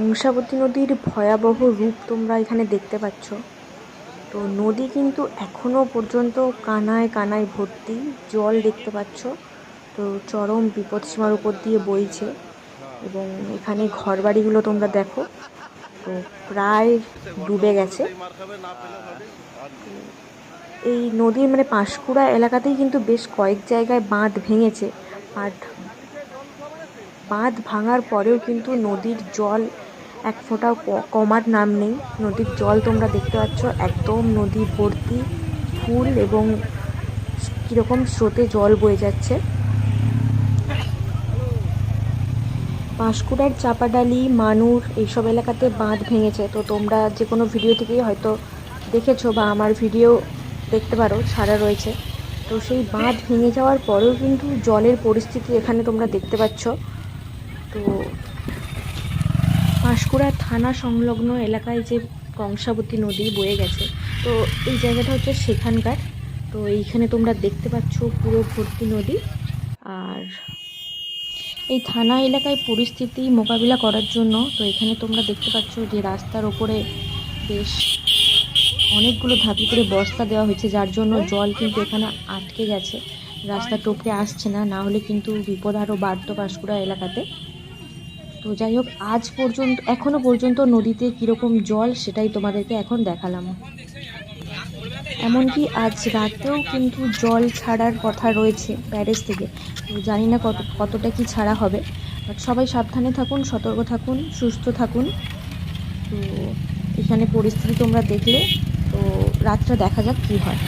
কংসাবতী নদীর ভয়াবহ রূপ তোমরা এখানে দেখতে পাচ্ছ। তো নদী কিন্তু এখনো পর্যন্ত কানায় কানায় ভর্তি, জল দেখতে পাচ্ছ। তো চরম বিপদসীমার উপর দিয়ে বইছে এবং এখানে ঘরবাড়িগুলো তোমরা দেখো, তো প্রায় ডুবে গেছে। এই নদীর পাঁশকুড়া এলাকাতেই কিন্তু বেশ কয়েক জায়গায় বাঁধ ভেঙেছে। আর বাঁধ ভাঙার পরেও কিন্তু নদীর জল এক ফোঁটাও কমার নাম নেই। নদীর জল তোমরা দেখতে পাচ্ছ, একদম নদী ভর্তি ফুল এবং কীরকম স্রোতে জল বয়ে যাচ্ছে। পাঁশকুড়ার চাপাডালি, মানুর এইসব এলাকাতে বাঁধ ভেঙেছে। তো তোমরা যে কোনো ভিডিও থেকেই হয়তো দেখেছো বা আমার ভিডিও দেখতে পারো, ছাড়া রয়েছে। তো সেই বাঁধ ভেঙে যাওয়ার পরেও কিন্তু জলের পরিস্থিতি এখানে তোমরা দেখতে পাচ্ছ। তো পাঁশকুড়া থানা সংলগ্ন এলাকায় যে কংসাবতী নদী বয়ে গেছে, তো এই জায়গাটা হচ্ছে সেখানকার। তো এইখানে তোমরা দেখতে পাচ্ছ পুরো ভর্তি নদী। আর এই থানা এলাকায় পরিস্থিতি মোকাবিলা করার জন্য তো এখানে তোমরা দেখতে পাচ্ছ যে রাস্তার ওপরে বেশ অনেকগুলো ধাপি করে বস্তা দেওয়া হয়েছে, যার জন্য জল কিন্তু এখানে আটকে গেছে, রাস্তা টপকে আসছে না, না হলে কিন্তু বিপদ আরও বাড়তো পাঁশকুড়া এলাকাতে। তো যাই হোক, আজ পর্যন্ত এখনও পর্যন্ত নদীতে কীরকম জল সেটাই তোমাদেরকে এখন দেখালাম। এমনকি আজ রাতেও কিন্তু জল ছাড়ার কথা রয়েছে ব্যারেজ থেকে। তো জানি না কতটা কি ছাড়া হবে, বাট সবাই সাবধানে থাকুন, সতর্ক থাকুন, সুস্থ থাকুন। তো এখানে পরিস্থিতি তোমরা দেখলে, তো রাতটা দেখা যাক কী হয়।